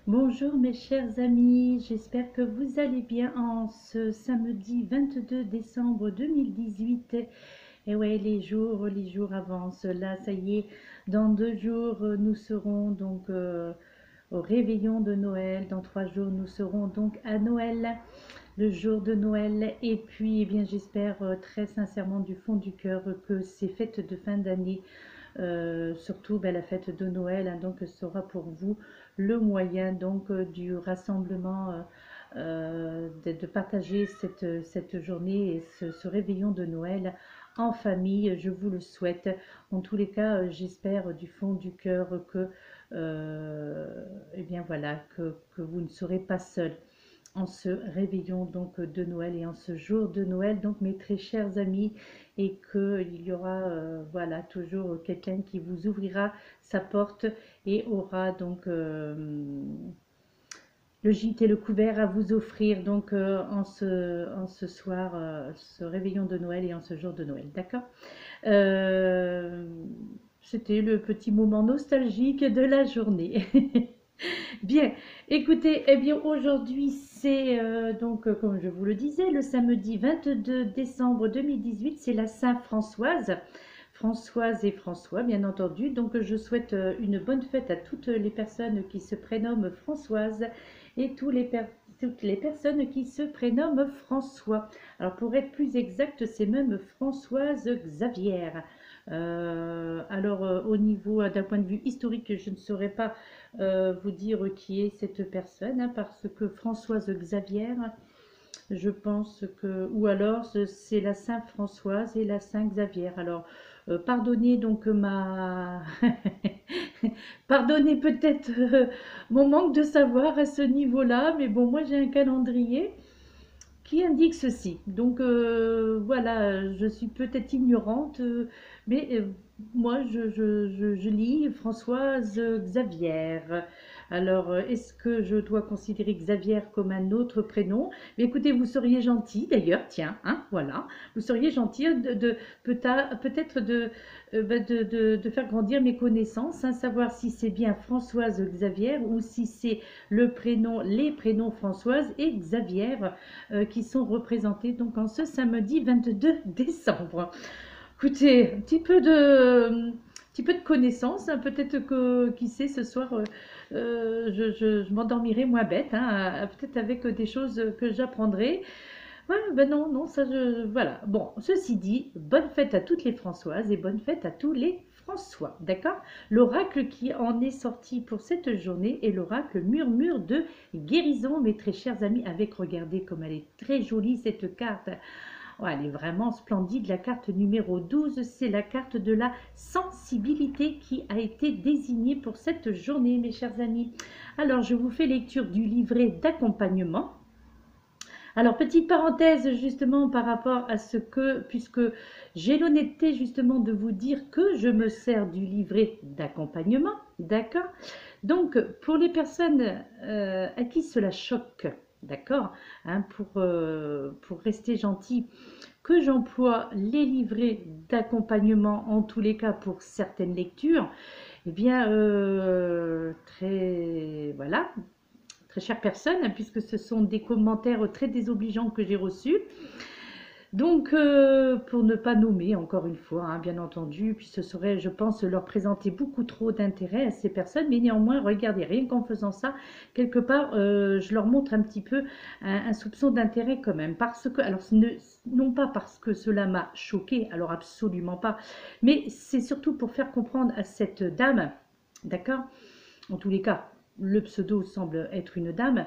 Bonjour mes chers amis, j'espère que vous allez bien en ce samedi 22 décembre 2018. Et ouais, les jours avancent. Là, ça y est, dans 2 jours, nous serons donc au réveillon de Noël. Dans 3 jours, nous serons donc à Noël, le jour de Noël. Et puis, eh bien, j'espère très sincèrement du fond du cœur que ces fêtes de fin d'année, surtout la fête de Noël, hein, donc sera pour vous le moyen donc du rassemblement, de partager cette journée et ce réveillon de Noël en famille. Je vous le souhaite. En tous les cas, j'espère du fond du cœur que, eh bien voilà, que vous ne serez pas seul en ce réveillon donc de Noël et en ce jour de Noël, donc mes très chers amis, et qu'il y aura voilà toujours quelqu'un qui vous ouvrira sa porte et aura donc le gîte et le couvert à vous offrir donc en ce soir, ce réveillon de Noël et en ce jour de Noël, d'accord. Euh, C'était le petit moment nostalgique de la journée. Bien, écoutez, eh bien aujourd'hui c'est donc comme je vous le disais, le samedi 22 décembre 2018, c'est la Saint-Françoise. Françoise et François, bien entendu. Donc je souhaite une bonne fête à toutes les personnes qui se prénomment Françoise et toutes les personnes qui se prénomment François. Alors pour être plus exact, c'est même Françoise Xavier. Au niveau d'un point de vue historique, je ne saurais pas vous dire qui est cette personne, hein, parce que Françoise Xavier, je pense que, ou alors c'est la Sainte Françoise et la Saint Xavier. Alors, pardonnez donc pardonnez peut-être mon manque de savoir à ce niveau-là, mais bon, moi j'ai un calendrier qui indique ceci. Donc voilà, je suis peut-être ignorante, mais moi je lis Françoise Xavier. Alors, est-ce que je dois considérer Xavier comme un autre prénom? Mais écoutez, vous seriez gentil d'ailleurs, tiens, hein, voilà, vous seriez gentil peut-être de faire grandir mes connaissances, hein, savoir si c'est bien Françoise Xavier ou si c'est les prénoms Françoise et Xavier qui sont représentés donc en ce samedi 22 décembre. Écoutez, petit peu de connaissances, hein, peut-être que, qui sait, ce soir, je m'endormirai moins bête, hein, peut-être avec des choses que j'apprendrai. Ouais, ben non, non, ça, voilà. Bon, ceci dit, bonne fête à toutes les Françoises et bonne fête à tous les François, d'accord? L'oracle qui en est sorti pour cette journée est l'oracle Murmure de guérison, mes très chers amis, avec, regardez comme elle est très jolie cette carte. Ouais, elle est vraiment splendide. La carte numéro 12, c'est la carte de la sensibilité qui a été désignée pour cette journée, mes chers amis. Alors, je vous fais lecture du livret d'accompagnement. Alors, petite parenthèse justement par rapport à ce que, puisque j'ai l'honnêteté justement de vous dire que je me sers du livret d'accompagnement, d'accord? Donc, pour les personnes à qui cela choque, d'accord, hein, pour rester gentil, que j'emploie les livrets d'accompagnement en tous les cas pour certaines lectures, eh bien, voilà, très chère personne, puisque ce sont des commentaires très désobligeants que j'ai reçus. Donc, pour ne pas nommer, encore une fois, hein, bien entendu, puis ce serait, je pense, leur présenter beaucoup trop d'intérêt à ces personnes, mais néanmoins, regardez, rien qu'en faisant ça, quelque part, je leur montre un petit peu un soupçon d'intérêt quand même, parce que, alors, non pas parce que cela m'a choqué, alors absolument pas, mais c'est surtout pour faire comprendre à cette dame, d'accord, en tous les cas, le pseudo semble être une dame,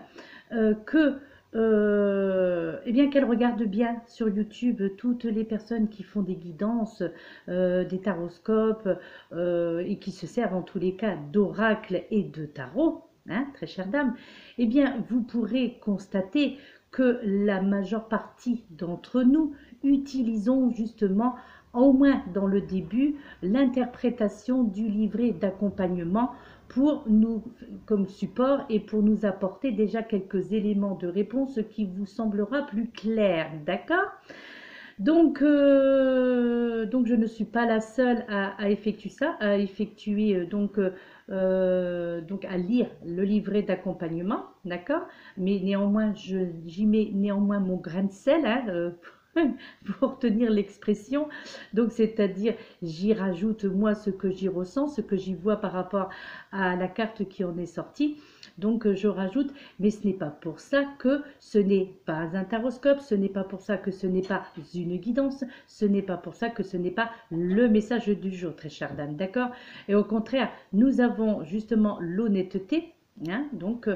que eh bien qu'elle regarde bien sur YouTube toutes les personnes qui font des guidances, des taroscopes et qui se servent en tous les cas d'oracle et de tarot, hein, très chère dame, eh bien vous pourrez constater que la majeure partie d'entre nous utilisons justement, au moins dans le début, l'interprétation du livret d'accompagnement pour nous, comme support et pour nous apporter déjà quelques éléments de réponse qui vous semblera plus clair, d'accord? Donc je ne suis pas la seule à effectuer ça, à effectuer donc à lire le livret d'accompagnement, d'accord? Mais néanmoins, j'y mets néanmoins mon grain de sel, hein, pour tenir l'expression. Donc c'est-à-dire, j'y rajoute moi ce que j'y ressens, ce que j'y vois par rapport à la carte qui en est sortie. Donc je rajoute, mais ce n'est pas pour ça que ce n'est pas un taroscope, ce n'est pas pour ça que ce n'est pas une guidance, ce n'est pas pour ça que ce n'est pas le message du jour, très chère dame, d'accord? Et au contraire, nous avons justement l'honnêteté, hein, donc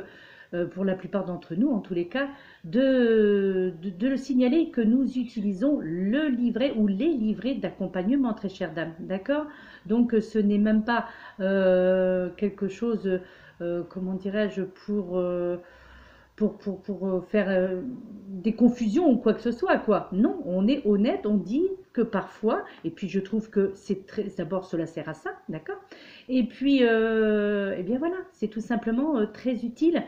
pour la plupart d'entre nous, en tous les cas, de le signaler que nous utilisons le livret ou les livrets d'accompagnement, très chère dame, d'accord? Donc ce n'est même pas quelque chose comment dirais-je, pour faire des confusions ou quoi que ce soit, quoi. Non, on est honnête, on dit que parfois, et puis je trouve que c'est très, d'abord cela sert à ça, d'accord? Et puis, eh bien voilà, c'est tout simplement très utile.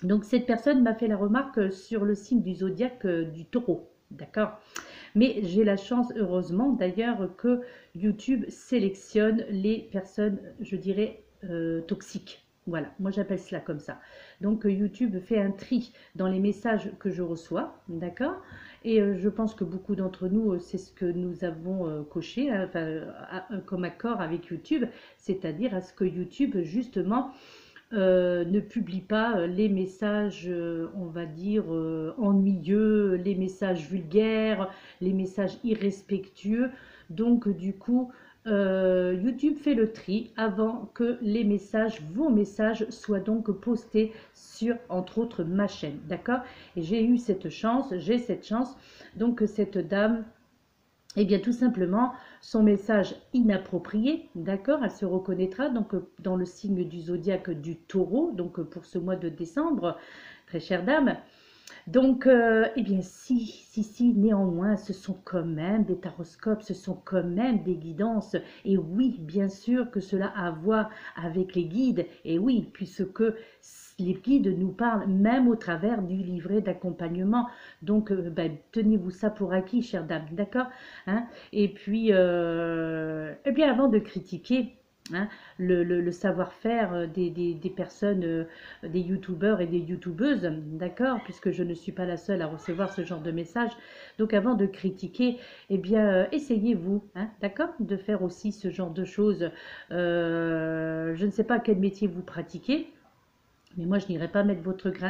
Donc cette personne m'a fait la remarque sur le signe du zodiaque du taureau, d'accord? Mais j'ai la chance, heureusement d'ailleurs, que YouTube sélectionne les personnes, je dirais, toxiques. Voilà, moi j'appelle cela comme ça. Donc YouTube fait un tri dans les messages que je reçois, d'accord? Et je pense que beaucoup d'entre nous, c'est ce que nous avons coché, hein, enfin, comme accord avec YouTube, c'est-à-dire à ce que YouTube, justement, ne publie pas les messages, on va dire, ennuyeux, les messages vulgaires, les messages irrespectueux. Donc, du coup, YouTube fait le tri avant que les messages, vos messages, soient donc postés sur, entre autres, ma chaîne. D'accord? Et j'ai eu cette chance, j'ai cette chance. Donc, cette dame, eh bien, tout simplement, son message inapproprié, d'accord, elle se reconnaîtra donc dans le signe du zodiaque du taureau, donc pour ce mois de décembre, très chère dame. Donc, eh bien, si, néanmoins, ce sont quand même des taroscopes, ce sont quand même des guidances. Et oui, bien sûr que cela a à voir avec les guides. Et oui, puisque les guides nous parlent même au travers du livret d'accompagnement. Donc, ben, tenez-vous ça pour acquis, chère dame, d'accord, hein? Et puis, eh bien, avant de critiquer, hein, le savoir-faire des personnes, des youtubeurs et des youtubeuses, d'accord, puisque je ne suis pas la seule à recevoir ce genre de message. Donc avant de critiquer, eh bien, essayez-vous, hein, d'accord, de faire aussi ce genre de choses. Je ne sais pas quel métier vous pratiquez. Mais moi, je n'irai pas mettre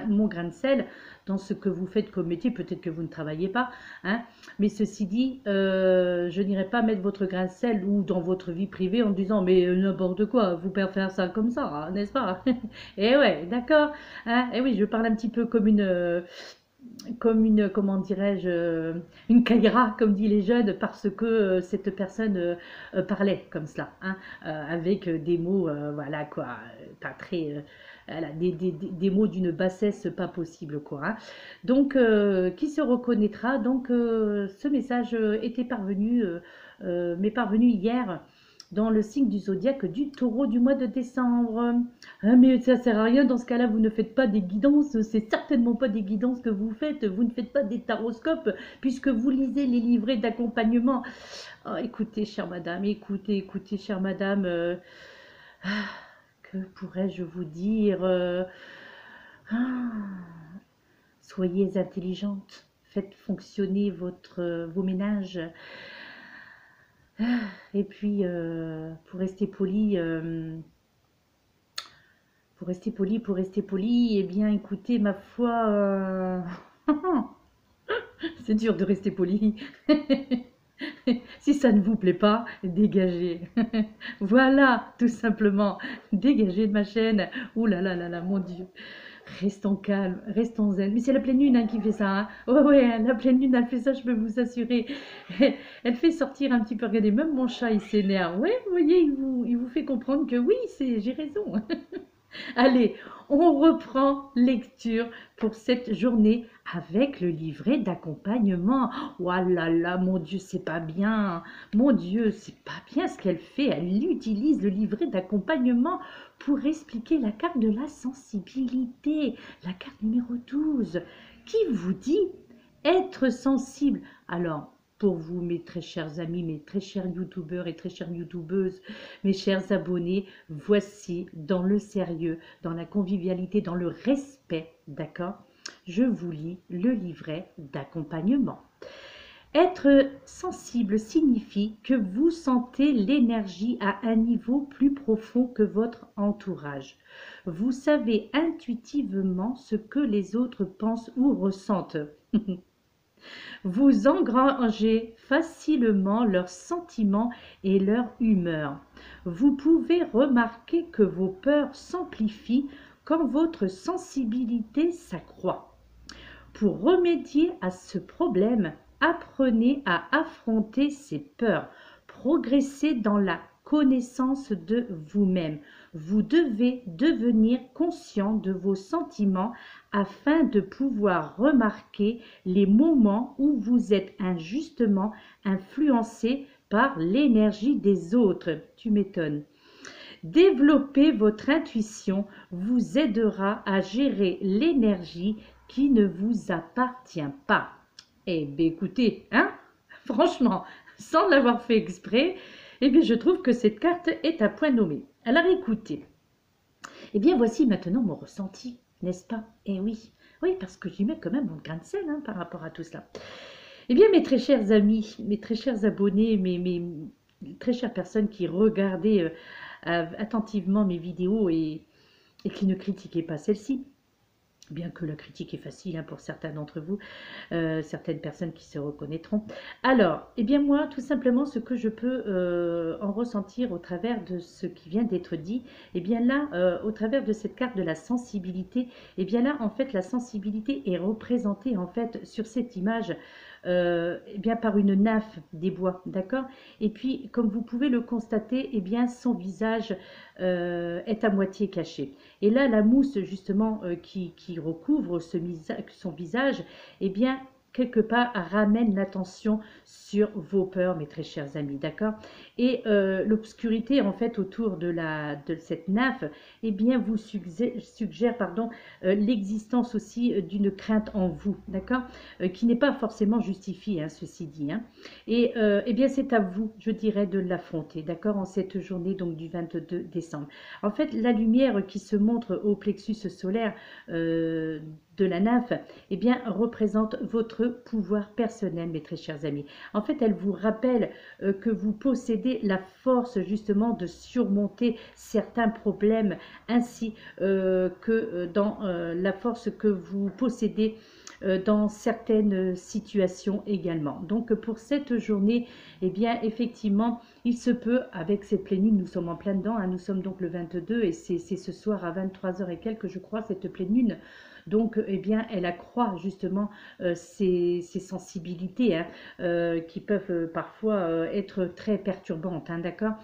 mon grain de sel dans ce que vous faites comme métier. Peut-être que vous ne travaillez pas, hein. Mais ceci dit, je n'irai pas mettre votre grain de sel ou dans votre vie privée en disant mais n'importe quoi, vous pouvez faire ça comme ça, hein, n'est-ce pas? Et ouais, d'accord, hein. Et oui, je parle un petit peu comme une, comment dirais-je, une caïra, comme dit les jeunes, parce que cette personne parlait comme cela, hein, avec des mots, voilà quoi, pas très, voilà, des mots d'une bassesse pas possible, quoi, hein. Donc, qui se reconnaîtra? Donc, ce message m'est parvenu hier dans le signe du zodiaque du taureau du mois de décembre. Ah, mais ça sert à rien, dans ce cas-là, vous ne faites pas des guidances, c'est certainement pas des guidances que vous faites, vous ne faites pas des taroscopes, puisque vous lisez les livrets d'accompagnement. Oh, écoutez, chère madame, écoutez, chère madame, ah, que pourrais-je vous dire? Ah, soyez intelligente, faites fonctionner vos ménages. Ah, et puis, pour rester poli, eh bien, écoutez, ma foi, c'est dur de rester poli. Si ça ne vous plaît pas, dégagez. Voilà, tout simplement, dégagez de ma chaîne. Ouh là là là là, mon Dieu. Restons calmes, restons zen. Mais c'est la pleine lune hein, qui fait ça. Hein. Ouais, la pleine lune, elle fait ça, je peux vous assurer. Elle fait sortir un petit peu. Regardez, même mon chat, il s'énerve. Ouais, vous voyez, il vous fait comprendre que oui, j'ai raison. Allez, on reprend lecture pour cette journée avec le livret d'accompagnement. Oh là là, mon Dieu, c'est pas bien. Mon Dieu, c'est pas bien ce qu'elle fait. Elle utilise le livret d'accompagnement pour expliquer la carte de la sensibilité, la carte numéro 12, qui vous dit Être sensible. Alors, pour vous, mes très chers amis, mes très chers youtubeurs et très chères youtubeuses, mes chers abonnés, voici dans le sérieux, dans la convivialité, dans le respect, d'accord? Je vous lis le livret d'accompagnement. Être sensible signifie que vous sentez l'énergie à un niveau plus profond que votre entourage. Vous savez intuitivement ce que les autres pensent ou ressentent. Vous engrangez facilement leurs sentiments et leur humeur. Vous pouvez remarquer que vos peurs s'amplifient quand votre sensibilité s'accroît. Pour remédier à ce problème, apprenez à affronter ces peurs. Progressez dans la connaissance de vous-même. Vous devez devenir conscient de vos sentiments afin de pouvoir remarquer les moments où vous êtes injustement influencé par l'énergie des autres. Tu m'étonnes. Développer votre intuition vous aidera à gérer l'énergie qui ne vous appartient pas. Eh bien, écoutez, hein, franchement, sans l'avoir fait exprès, eh bien, je trouve que cette carte est à point nommé. Alors, écoutez, eh bien, voici maintenant mon ressenti, n'est-ce pas? Eh oui, oui, parce que j'y mets quand même mon grain de sel par rapport à tout cela. Eh bien, mes très chers amis, mes très chers abonnés, mes très chères personnes qui regardaient attentivement mes vidéos et qui ne critiquaient pas celle-ci, bien que la critique est facile pour certains d'entre vous, certaines personnes qui se reconnaîtront. Alors, eh bien moi, tout simplement, ce que je peux en ressentir au travers de ce qui vient d'être dit, eh bien là, au travers de cette carte de la sensibilité, eh bien là, en fait, la sensibilité est représentée, en fait, sur cette image, eh bien par une nymphe des bois, d'accord? Et puis, comme vous pouvez le constater, eh bien, son visage est à moitié caché. Et là, la mousse, justement, qui recouvre son visage, eh bien, quelque part, ramène l'attention sur vos peurs, mes très chers amis, d'accord? Et l'obscurité, en fait, autour de cette nymphe, eh bien, vous suggère, pardon, l'existence aussi d'une crainte en vous, d'accord? Qui n'est pas forcément justifiée, ceci dit. Et eh bien, c'est à vous, je dirais, de l'affronter, d'accord? En cette journée, donc, du 22 décembre. En fait, la lumière qui se montre au plexus solaire de la nymphe, eh bien, représente votre pouvoir personnel, mes très chers amis. En fait, elle vous rappelle que vous possédez la force, justement, de surmonter certains problèmes, ainsi que dans la force que vous possédez dans certaines situations également. Donc, pour cette journée, eh bien, effectivement, il se peut, avec cette pleine lune, nous sommes en plein dedans, nous sommes donc le 22 et c'est ce soir à 23h et quelques, je crois, cette pleine lune. Donc, eh bien, elle accroît justement ces sensibilités qui peuvent parfois être très perturbantes, d'accord?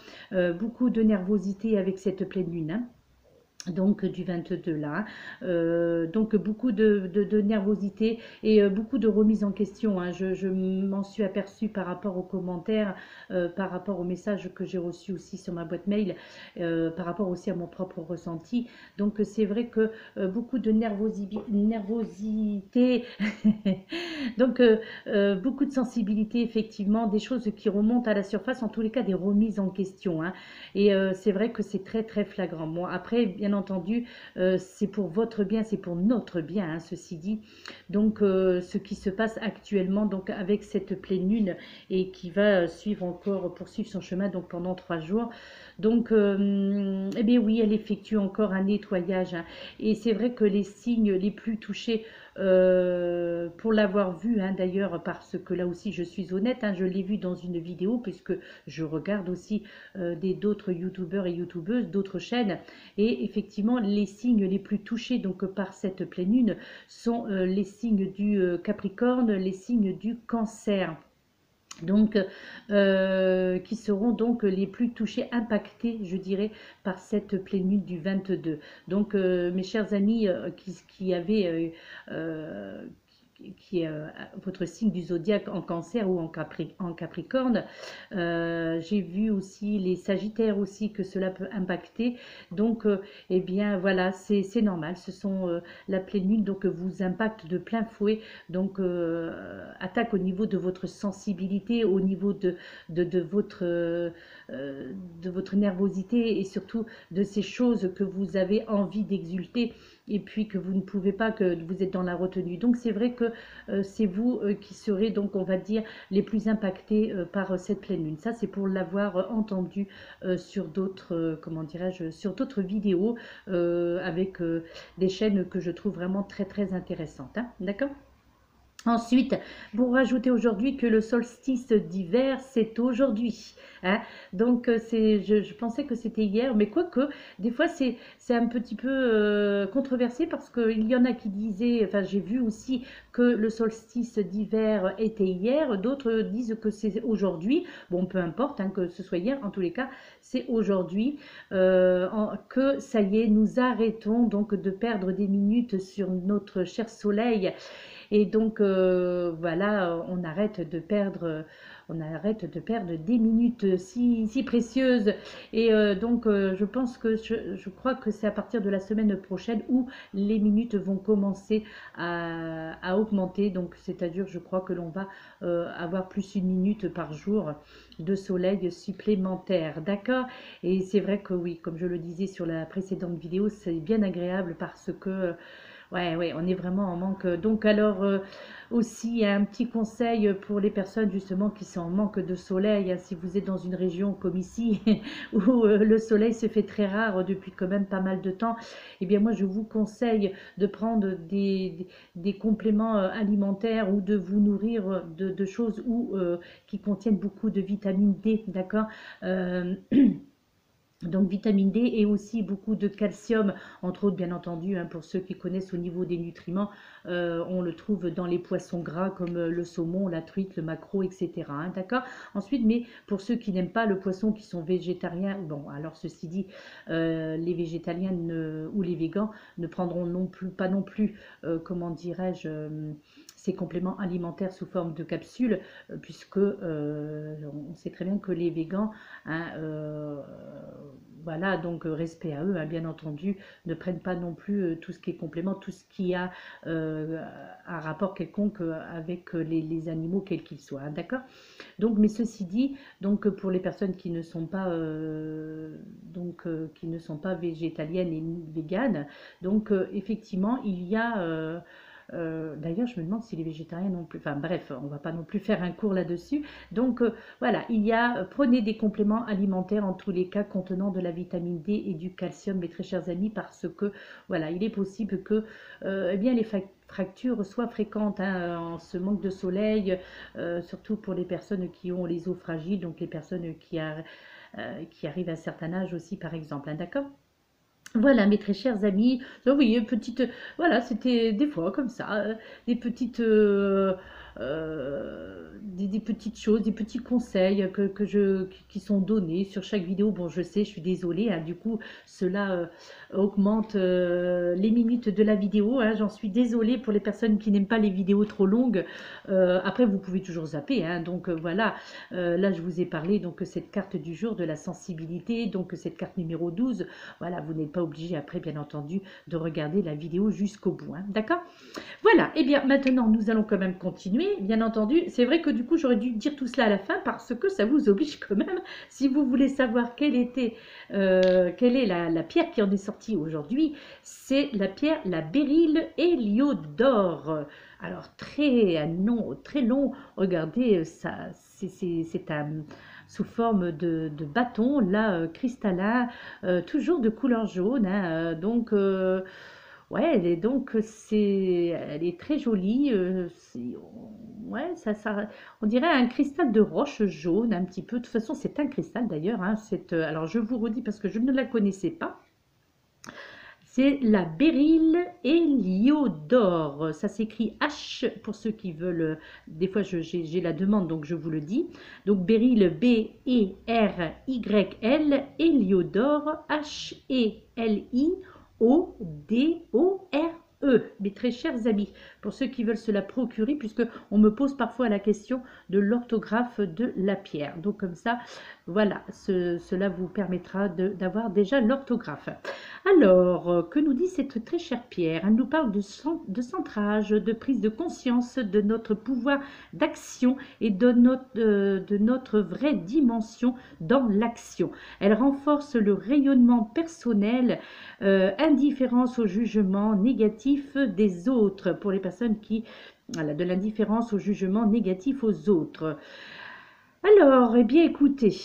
Beaucoup de nervosité avec cette pleine lune, donc du 22 là, donc beaucoup de nervosité et beaucoup de remise en question. Je m'en suis aperçue par rapport aux commentaires, par rapport aux messages que j'ai reçus aussi sur ma boîte mail, par rapport aussi à mon propre ressenti. Donc c'est vrai que beaucoup de nervosité, donc beaucoup de sensibilité effectivement, des choses qui remontent à la surface, en tous les cas des remises en question. Et c'est vrai que c'est très très flagrant. Bon, après, bien entendu, c'est pour votre bien, c'est pour notre bien, ceci dit. Donc, ce qui se passe actuellement, donc avec cette pleine lune et qui va poursuivre son chemin donc pendant 3 jours. Donc, eh bien oui, elle effectue encore un nettoyage. Et c'est vrai que les signes les plus touchés, pour l'avoir vu, d'ailleurs, parce que là aussi je suis honnête, je l'ai vu dans une vidéo, puisque je regarde aussi d'autres youtubeurs et youtubeuses, d'autres chaînes, et effectivement les signes les plus touchés donc par cette pleine lune sont les signes du Capricorne, les signes du Cancer. Donc, qui seront donc les plus touchés, impactés, je dirais, par cette pleine lune du 22. Donc, mes chers amis qui qui est votre signe du zodiaque en Cancer ou en Capricorne. J'ai vu aussi les Sagittaires aussi que cela peut impacter. Donc, eh bien, voilà, c'est normal. Ce sont la pleine lune, donc vous impacte de plein fouet. Donc, attaque au niveau de votre sensibilité, au niveau de votre nervosité et surtout de ces choses que vous avez envie d'exulter et puis que vous ne pouvez pas, que vous êtes dans la retenue. Donc c'est vrai que c'est vous qui serez donc, on va dire, les plus impactés par cette pleine lune. Ça, c'est pour l'avoir entendu sur d'autres, comment dirais-je, sur d'autres vidéos avec des chaînes que je trouve vraiment très très intéressantes, hein. D'accord? Ensuite, pour rajouter aujourd'hui que le solstice d'hiver, c'est aujourd'hui, hein. Donc, je pensais que c'était hier, mais quoique, des fois, c'est un petit peu controversé parce qu'il y en a qui disaient, enfin, j'ai vu aussi que le solstice d'hiver était hier, d'autres disent que c'est aujourd'hui. Bon, peu importe, hein, que ce soit hier, en tous les cas, c'est aujourd'hui, que ça y est, nous arrêtons donc de perdre des minutes sur notre cher soleil. Et donc, voilà, on arrête de perdre des minutes si précieuses. Et donc, je crois que c'est à partir de la semaine prochaine où les minutes vont commencer à augmenter. Donc, c'est-à-dire, je crois que l'on va avoir plus une minute par jour de soleil supplémentaire. D'accord? Et c'est vrai que oui, comme je le disais sur la précédente vidéo, c'est bien agréable parce que ouais, on est vraiment en manque. Donc alors aussi un petit conseil pour les personnes justement qui sont en manque de soleil, hein, si vous êtes dans une région comme ici où le soleil se fait très rare depuis quand même pas mal de temps, eh bien moi je vous conseille de prendre des compléments alimentaires ou de vous nourrir de choses qui contiennent beaucoup de vitamine D, d'accord? Donc vitamine D et aussi beaucoup de calcium, entre autres bien entendu, hein, pour ceux qui connaissent au niveau des nutriments, on le trouve dans les poissons gras comme le saumon, la truite, le maquereau, etc., hein, d'accord? Ensuite, mais pour ceux qui n'aiment pas le poisson, qui sont végétariens, bon, alors ceci dit, les végétaliens ou les végans ne prendront pas non plus, comment dirais-je, ces compléments alimentaires sous forme de capsules, puisque on sait très bien que les végans, hein, voilà, donc respect à eux, hein, bien entendu, ne prennent pas non plus tout ce qui est complément, tout ce qui a un rapport quelconque avec les animaux, quels qu'ils soient, hein, d'accord? Donc, mais ceci dit, donc pour les personnes qui ne sont pas, qui ne sont pas végétaliennes et véganes, donc effectivement, il y a d'ailleurs, je me demande si les végétariens non plus. Enfin bref, on va pas non plus faire un cours là-dessus. Donc voilà, prenez des compléments alimentaires en tous les cas contenant de la vitamine D et du calcium, mes très chers amis, parce que voilà, il est possible que eh bien les fractures soient fréquentes, hein, en ce manque de soleil, surtout pour les personnes qui ont les os fragiles, donc les personnes qui arrivent à un certain âge aussi, par exemple, hein, d'accord? Voilà, mes très chers amis, oui, voilà, c'était des fois comme ça, des petites, des petites choses, des petits conseils qui sont donnés sur chaque vidéo. Bon, je sais, je suis désolée, hein, du coup, cela augmente les minutes de la vidéo, hein, j'en suis désolée pour les personnes qui n'aiment pas les vidéos trop longues. Après, vous pouvez toujours zapper, hein, donc voilà, là, je vous ai parlé donc cette carte du jour de la sensibilité, donc cette carte numéro 12. Voilà, vous n'êtes pas obligé après, bien entendu, de regarder la vidéo jusqu'au bout, hein, d'accord? Voilà, et bien maintenant, nous allons quand même continuer, bien entendu. C'est vrai que du coup, j'aurais dû dire tout cela à la fin parce que ça vous oblige quand même, si vous voulez savoir quelle est la pierre qui en est sortie aujourd'hui, c'est la pierre, la béryl Héliodore. Alors, très long, regardez, ça, c'est un sous forme de bâton, là, cristallin, toujours de couleur jaune, hein, donc, ouais, elle est très jolie, ouais, on dirait un cristal de roche jaune, un petit peu, de toute façon, c'est un cristal d'ailleurs, hein, alors je vous redis parce que je ne la connaissais pas, c'est la béryl Héliodore. Ça s'écrit H pour ceux qui veulent. Des fois, j'ai la demande, donc je vous le dis. Donc, béryl, B-E-R-Y-L, Héliodore, H-E-L-I-O-D-O-R-E. mes très chers amis, pour ceux qui veulent se la procurer, puisque on me pose parfois la question de l'orthographe de la pierre. Donc comme ça, voilà, cela vous permettra d'avoir déjà l'orthographe. Alors, que nous dit cette très chère pierre? Elle nous parle de centrage, de prise de conscience de notre pouvoir d'action et de notre vraie dimension dans l'action. Elle renforce le rayonnement personnel, indifférence au jugement négatif des autres, pour les personnes qui, voilà, de l'indifférence au jugement négatif aux autres. Alors, eh bien, écoutez,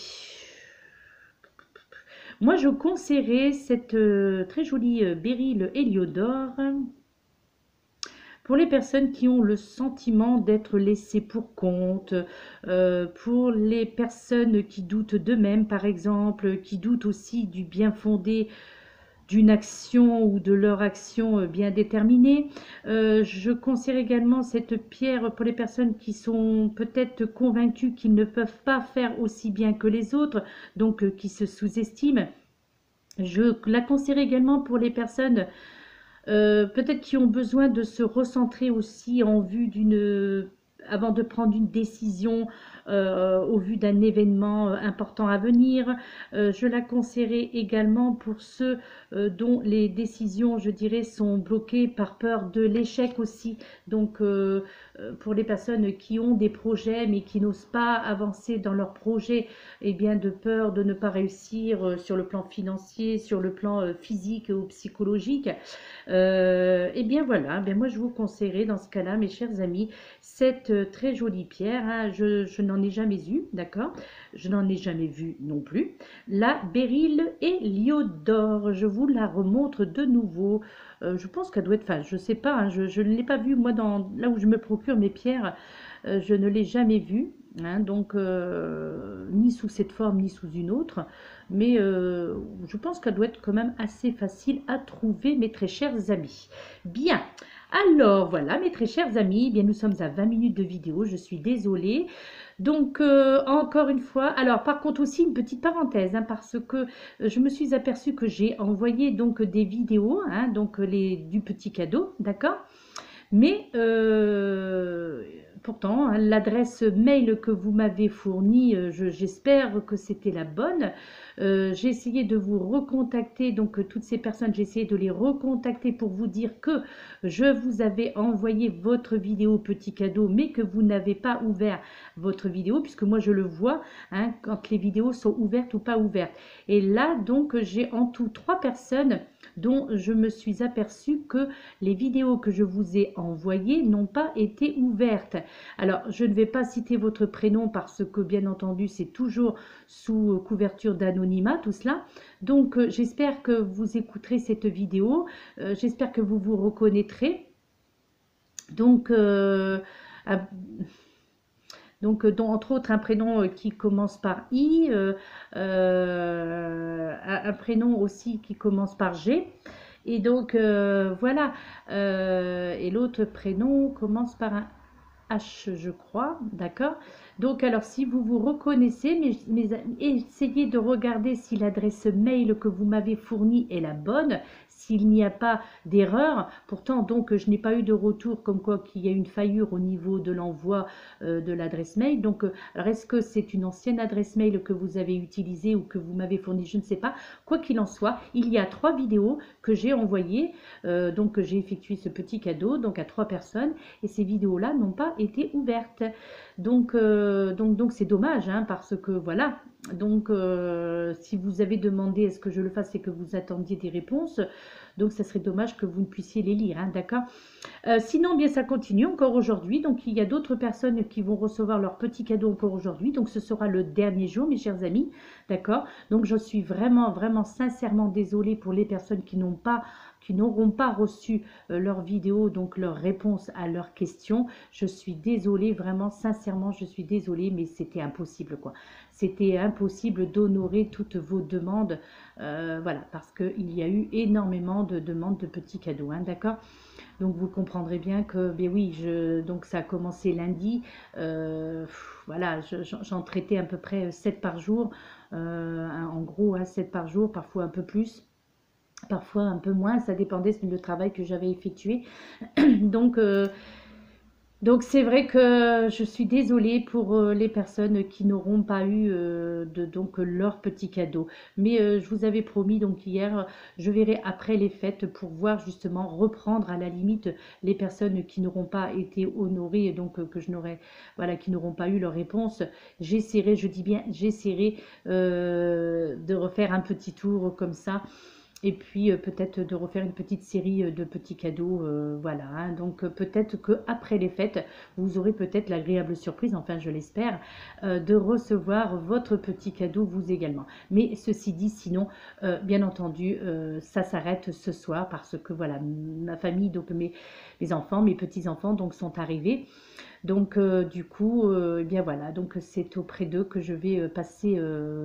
moi, je conseillerais cette très jolie béryl Héliodore pour les personnes qui ont le sentiment d'être laissées pour compte, pour les personnes qui doutent d'eux-mêmes, par exemple, qui doutent aussi du bien fondé d'une action ou de leur action bien déterminée. Je conseille également cette pierre pour les personnes qui sont peut-être convaincues qu'ils ne peuvent pas faire aussi bien que les autres, donc qui se sous-estiment. Je la conseille également pour les personnes peut-être qui ont besoin de se recentrer aussi en vue avant de prendre une décision, au vu d'un événement important à venir. Je la conseillerais également pour ceux dont les décisions, je dirais, sont bloquées par peur de l'échec aussi. Donc, pour les personnes qui ont des projets mais qui n'osent pas avancer dans leurs projets, eh bien, de peur de ne pas réussir sur le plan financier, sur le plan physique ou psychologique. Eh bien voilà, ben moi je vous conseillerais dans ce cas-là, mes chers amis, cette très jolie pierre, hein, je n'en ai jamais eu, d'accord? Je n'en ai jamais vu non plus. La béryl Héliodore, je vous la remontre de nouveau. Je pense qu'elle doit être, enfin je sais pas, hein, je ne l'ai pas vue moi là où je me procure mes pierres, je ne l'ai jamais vue. Hein, donc, ni sous cette forme, ni sous une autre. Mais je pense qu'elle doit être quand même assez facile à trouver, mes très chers amis. Bien, alors voilà, mes très chers amis, bien nous sommes à 20 minutes de vidéo, je suis désolée. Donc, encore une fois, alors par contre aussi une petite parenthèse, hein, parce que je me suis aperçue que j'ai envoyé donc des vidéos, hein, donc du petit cadeau, d'accord? Mais pourtant, hein, l'adresse mail que vous m'avez fournie, j'espère que c'était la bonne. J'ai essayé de vous recontacter, donc toutes ces personnes, j'ai essayé de les recontacter pour vous dire que je vous avais envoyé votre vidéo petit cadeau, mais que vous n'avez pas ouvert votre vidéo, puisque moi je le vois, hein, quand les vidéos sont ouvertes ou pas ouvertes. Et là, donc, j'ai en tout 3 personnes dont je me suis aperçue que les vidéos que je vous ai envoyées n'ont pas été ouvertes. Alors, je ne vais pas citer votre prénom parce que, bien entendu, c'est toujours sous couverture d'anonymat, tout cela. Donc, j'espère que vous écouterez cette vidéo. J'espère que vous vous reconnaîtrez. Donc, entre autres, un prénom qui commence par I, un prénom aussi qui commence par G. Et donc, voilà. Et l'autre prénom commence par un H, je crois. D'accord? Donc, alors, si vous vous reconnaissez, essayez de regarder si l'adresse mail que vous m'avez fournie est la bonne, s'il n'y a pas d'erreur. Pourtant, donc, je n'ai pas eu de retour comme quoi qu'il y a une faillure au niveau de l'envoi de l'adresse mail. Donc, alors, est-ce que c'est une ancienne adresse mail que vous avez utilisée ou que vous m'avez fournie? Je ne sais pas. Quoi qu'il en soit, il y a 3 vidéos que j'ai envoyées. Donc, j'ai effectué ce petit cadeau donc à 3 personnes et ces vidéos-là n'ont pas été ouvertes. Donc c'est dommage, hein, parce que voilà. Donc, si vous avez demandé est-ce que je le fasse et que vous attendiez des réponses, donc ça serait dommage que vous ne puissiez les lire, hein, d'accord? Sinon, bien ça continue encore aujourd'hui. Donc, il y a d'autres personnes qui vont recevoir leur petit cadeau encore aujourd'hui. Donc, ce sera le dernier jour, mes chers amis, d'accord? Donc, je suis vraiment, vraiment sincèrement désolée pour les personnes qui n'auront pas reçu leur vidéo, donc leur réponse à leurs questions. Je suis désolée, vraiment, sincèrement, je suis désolée, mais c'était impossible, quoi. C'était impossible d'honorer toutes vos demandes, voilà, parce qu'il y a eu énormément de demandes de petits cadeaux, hein, d'accord? Donc, vous comprendrez bien que, ben oui, donc ça a commencé lundi, voilà, j'en traitais à peu près 7 par jour, en gros, hein, 7 par jour, parfois un peu plus. parfois un peu moins, ça dépendait du travail que j'avais effectué. Donc, donc c'est vrai que je suis désolée pour les personnes qui n'auront pas eu donc leur petit cadeau. Mais je vous avais promis donc hier, je verrai après les fêtes pour voir justement reprendre à la limite les personnes qui n'auront pas été honorées, donc que je n'aurais, voilà, qui n'auront pas eu leur réponse. J'essaierai, je dis bien, j'essaierai de refaire un petit tour comme ça et puis peut-être de refaire une petite série de petits cadeaux, voilà, hein. Donc peut-être qu'après les fêtes, vous aurez peut-être l'agréable surprise, enfin je l'espère, de recevoir votre petit cadeau vous également. Mais ceci dit, sinon, bien entendu, ça s'arrête ce soir parce que voilà, ma famille, donc mes enfants, mes petits-enfants donc sont arrivés. Donc du coup, eh bien voilà, donc c'est auprès d'eux que je vais passer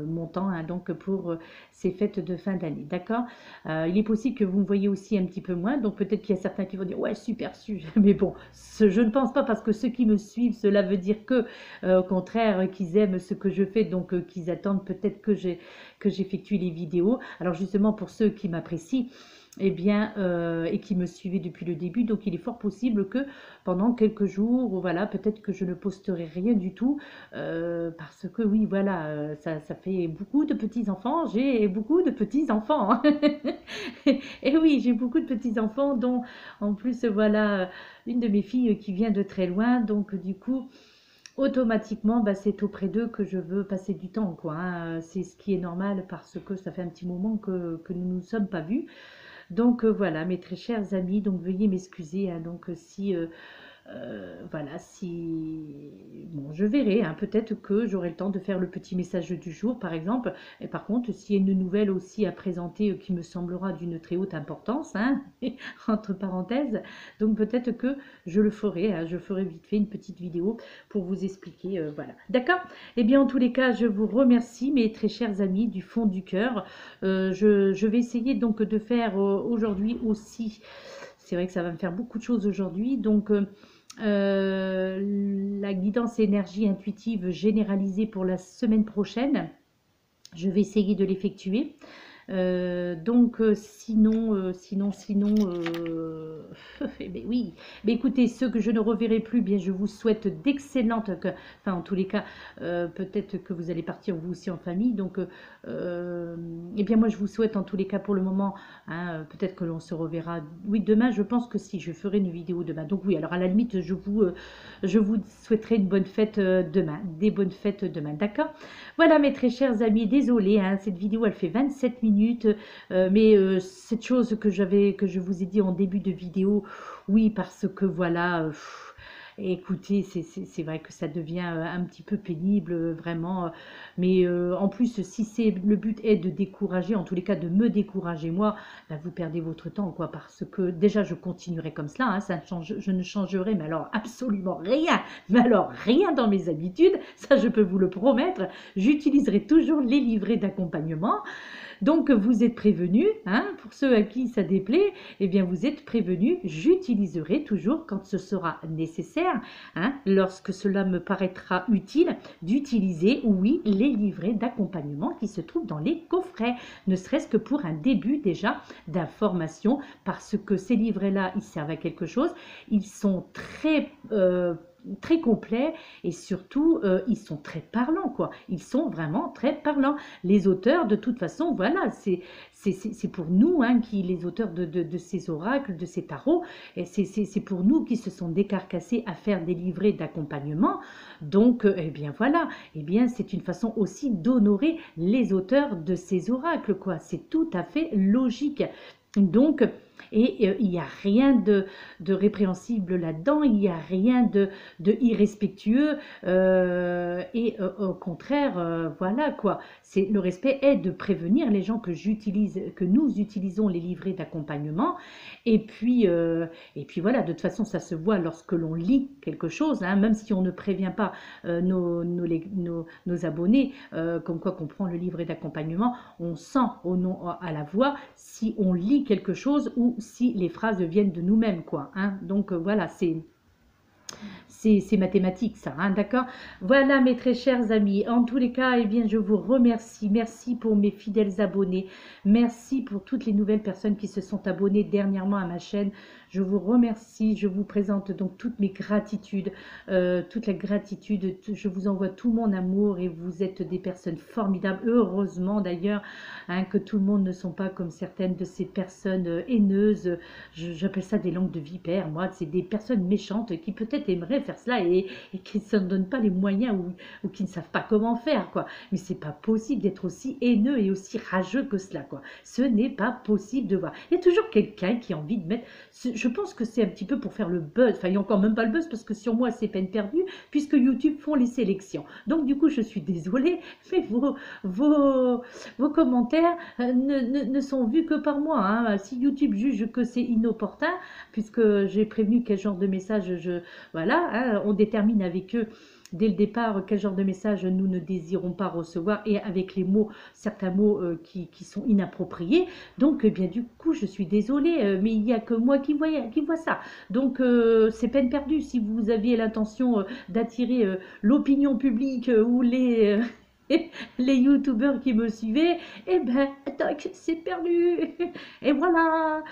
mon temps, hein, donc pour ces fêtes de fin d'année, d'accord? Il est possible que vous me voyez aussi un petit peu moins, donc peut-être qu'il y a certains qui vont dire ouais super su, mais bon, je ne pense pas parce que ceux qui me suivent, cela veut dire que au contraire qu'ils aiment ce que je fais, donc qu'ils attendent peut-être que j'effectue les vidéos. Alors justement pour ceux qui m'apprécient, eh bien, et qui me suivaient depuis le début. Donc, il est fort possible que pendant quelques jours, voilà, peut-être que je ne posterai rien du tout, parce que oui, voilà, ça fait beaucoup de petits-enfants. J'ai beaucoup de petits-enfants, hein. Et oui, j'ai beaucoup de petits-enfants, dont en plus, voilà, une de mes filles qui vient de très loin. Donc, du coup, automatiquement, bah, c'est auprès d'eux que je veux passer du temps, quoi, hein. C'est ce qui est normal parce que ça fait un petit moment que nous ne nous sommes pas vus. Donc voilà, mes très chers amis, donc veuillez m'excuser, hein, donc si voilà, si bon, je verrai, hein, peut-être que j'aurai le temps de faire le petit message du jour, par exemple. Et par contre, s'il y a une nouvelle aussi à présenter qui me semblera d'une très haute importance, hein, entre parenthèses, donc peut-être que je le ferai, hein, je ferai vite fait une petite vidéo pour vous expliquer, voilà. D'accord? Eh bien, en tous les cas, je vous remercie, mes très chers amis, du fond du cœur. Je vais essayer donc de faire aujourd'hui aussi, c'est vrai que ça va me faire beaucoup de choses aujourd'hui, donc la guidance énergie intuitive généralisée pour la semaine prochaine. Je vais essayer de l'effectuer. Donc sinon, eh ben oui. Mais écoutez, ceux que je ne reverrai plus, bien je vous souhaite d'excellentes, enfin en tous les cas, peut-être que vous allez partir vous aussi en famille. Donc, eh bien moi je vous souhaite en tous les cas pour le moment, hein, peut-être que l'on se reverra. Oui, demain, je pense que si, je ferai une vidéo demain. Donc oui, alors à la limite, je vous souhaiterai une bonne fête demain, des bonnes fêtes demain, d'accord? Voilà mes très chers amis, désolé, hein, cette vidéo elle fait 27 minutes, mais cette chose que je vous ai dit en début de vidéo, oui parce que voilà, écoutez, c'est vrai que ça devient un petit peu pénible, vraiment, mais en plus si le but est de décourager, en tous les cas de me décourager moi, bah, vous perdez votre temps, quoi, parce que déjà je continuerai comme cela, hein, ça ne change, je ne changerai, mais alors absolument rien, mais alors rien dans mes habitudes, ça je peux vous le promettre, j'utiliserai toujours les livrets d'accompagnement. Donc vous êtes prévenus, hein, pour ceux à qui ça déplaît, eh bien vous êtes prévenus, j'utiliserai toujours quand ce sera nécessaire, hein, lorsque cela me paraîtra utile, d'utiliser, oui, les livrets d'accompagnement qui se trouvent dans les coffrets, ne serait-ce que pour un début déjà d'information, parce que ces livrets-là, ils servent à quelque chose, ils sont très complets et surtout ils sont très parlants, quoi, ils sont vraiment très parlants. Les auteurs de toute façon, voilà, c'est pour nous, hein, les auteurs de ces oracles, de ces tarots, et c'est pour nous qui se sont décarcassés à faire des livrets d'accompagnement. Donc eh bien voilà, eh bien c'est une façon aussi d'honorer les auteurs de ces oracles, quoi, c'est tout à fait logique. Donc, et il n'y a rien de répréhensible là-dedans, il n'y a rien de irrespectueux, et au contraire, voilà quoi. Le respect est de prévenir les gens que nous utilisons les livrets d'accompagnement, et puis voilà, de toute façon ça se voit lorsque l'on lit quelque chose, hein, même si on ne prévient pas nos abonnés, comme quoi qu'on prend le livret d'accompagnement, on sent à la voix si on lit quelque chose ou si les phrases viennent de nous-mêmes, quoi, hein. Donc voilà, C'est mathématique ça, hein, d'accord? Voilà mes très chers amis, en tous les cas, eh bien, je vous remercie. Merci pour mes fidèles abonnés. Merci pour toutes les nouvelles personnes qui se sont abonnées dernièrement à ma chaîne. Je vous remercie, je vous présente donc toutes mes gratitudes, toute la gratitude. Je vous envoie tout mon amour et vous êtes des personnes formidables. Heureusement d'ailleurs hein, que tout le monde ne sont pas comme certaines de ces personnes haineuses. J'appelle ça des langues de vipère, moi. C'est des personnes méchantes qui peut-être aimeraient faire cela et qui ne se donnent pas les moyens ou qui ne savent pas comment faire, quoi. Mais c'est pas possible d'être aussi haineux et aussi rageux que cela, quoi. Ce n'est pas possible de voir. Il y a toujours quelqu'un qui a envie de mettre... Je pense que c'est un petit peu pour faire le buzz. Enfin, il n'y a encore même pas le buzz parce que sur moi, c'est peine perdue puisque YouTube font les sélections. Donc, du coup, je suis désolée, mais vos commentaires ne sont vus que par moi. Hein. Si YouTube juge que c'est inopportun, puisque j'ai prévenu quel genre de message voilà, hein, on détermine avec eux dès le départ quel genre de message nous ne désirons pas recevoir et avec les mots, certains mots qui sont inappropriés. Donc, bien du coup, je suis désolée, mais il n'y a que moi qui vois ça. Donc, c'est peine perdue si vous aviez l'intention d'attirer l'opinion publique ou les... les youtubeurs qui me suivaient, eh ben, tac, c'est perdu. Et voilà.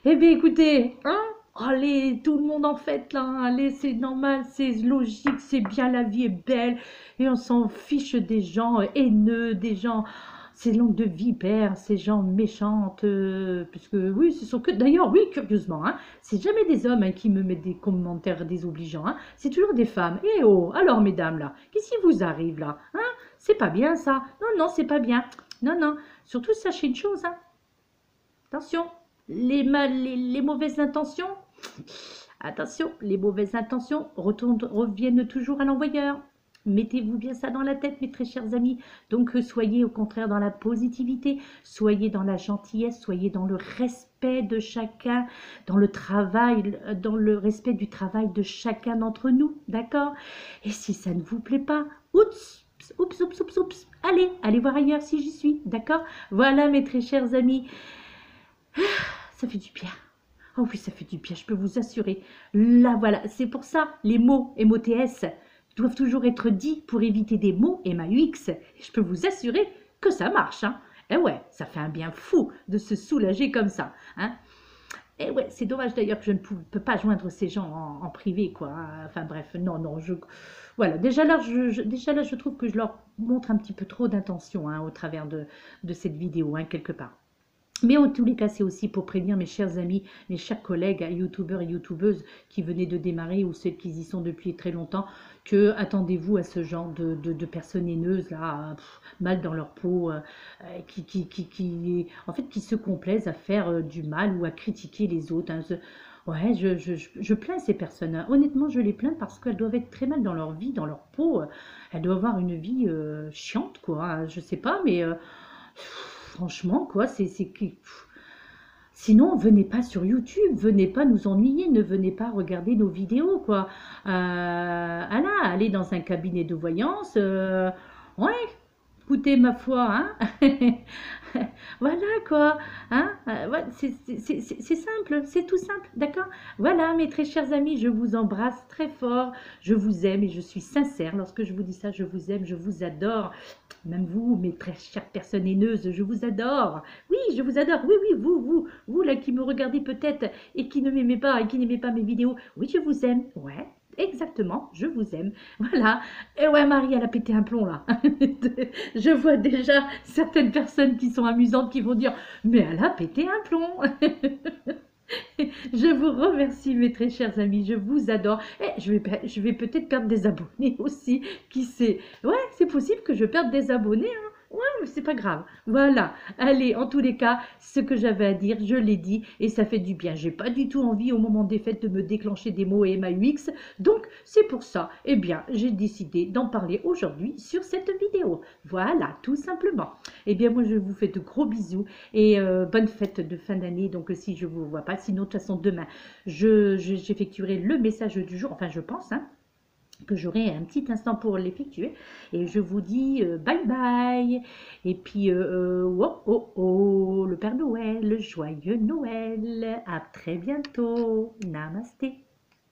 Eh bien, écoutez, hein, allez, tout le monde en fait, là, hein, allez, c'est normal, c'est logique, c'est bien, la vie est belle, et on s'en fiche des gens haineux, des gens, ces langues de vipères, ces gens méchantes, puisque, oui, ce sont que, d'ailleurs, oui, curieusement, hein, c'est jamais des hommes hein, qui me mettent des commentaires désobligeants, hein, c'est toujours des femmes. Eh oh, alors, mesdames, là, qu'est-ce qui vous arrive, là, hein? C'est pas bien, ça. Non, non, c'est pas bien. Non, non, surtout, sachez une chose, hein, attention, les mauvaises intentions, attention, les mauvaises intentions reviennent toujours à l'envoyeur. Mettez-vous bien ça dans la tête, mes très chers amis. Donc, soyez au contraire dans la positivité, soyez dans la gentillesse, soyez dans le respect de chacun, dans le travail, dans le respect du travail de chacun d'entre nous, d'accord? Et si ça ne vous plaît pas, oups, oups, oups, oups, oups, allez voir ailleurs si j'y suis, d'accord? Voilà, mes très chers amis. Ça fait du bien. Oh oui, ça fait du bien, je peux vous assurer. Là, voilà, c'est pour ça, les mots MOTS doivent toujours être dits pour éviter des mots MAUX. Et je peux vous assurer que ça marche. Hein. Et ouais, ça fait un bien fou de se soulager comme ça. Hein. Et ouais, c'est dommage d'ailleurs que je ne peux pas joindre ces gens en privé, quoi. Hein. Enfin bref, non, voilà, déjà là, je trouve que je leur montre un petit peu trop d'intention hein, au travers de cette vidéo, hein, quelque part. Mais en tous les cas, c'est aussi pour prévenir mes chers amis, mes chers collègues, youtubeurs et youtubeuses qui venaient de démarrer ou ceux qui y sont depuis très longtemps, que attendez-vous à ce genre de personnes haineuses, là, mal dans leur peau, en fait, qui se complaisent à faire du mal ou à critiquer les autres. Hein. Ouais, je plains ces personnes. Hein. Honnêtement, je les plains parce qu'elles doivent être très mal dans leur vie, dans leur peau. Elles doivent avoir une vie chiante, quoi. Hein. Je sais pas, mais... franchement, quoi, sinon, venez pas sur YouTube, venez pas nous ennuyer, ne venez pas regarder nos vidéos, quoi. Voilà, allez dans un cabinet de voyance, ouais, écoutez, ma foi, hein. Voilà, quoi, hein. Ouais, c'est simple, c'est tout simple, d'accord? Voilà, mes très chers amis, je vous embrasse très fort, je vous aime et je suis sincère. Lorsque je vous dis ça, je vous aime, je vous adore. Même vous, mes très chères personnes haineuses, je vous adore. Oui, je vous adore. Oui, oui, vous là qui me regardez peut-être et qui ne m'aimez pas et qui n'aimez pas mes vidéos. Oui, je vous aime. Ouais, exactement, je vous aime. Voilà. Et ouais, Marie, elle a pété un plomb là. Je vois déjà certaines personnes qui sont amusantes qui vont dire, mais elle a pété un plomb. Je vous remercie, mes très chers amis, je vous adore. Et je vais peut-être perdre des abonnés aussi, qui sait. Ouais, c'est possible que je perde des abonnés, hein. Ouais, mais c'est pas grave. Voilà. Allez, en tous les cas, ce que j'avais à dire, je l'ai dit et ça fait du bien. J'ai pas du tout envie au moment des fêtes de me déclencher des mots MAUX. Donc, c'est pour ça, eh bien, j'ai décidé d'en parler aujourd'hui sur cette vidéo. Voilà, tout simplement. Eh bien, moi, je vous fais de gros bisous et bonne fête de fin d'année. Donc, si je vous vois pas, sinon, de toute façon, demain, j'effectuerai le message du jour. Enfin, je pense, hein, que j'aurai un petit instant pour l'effectuer. Et je vous dis bye bye. Et puis, oh, oh, oh, le Père Noël, joyeux Noël. À très bientôt. Namasté.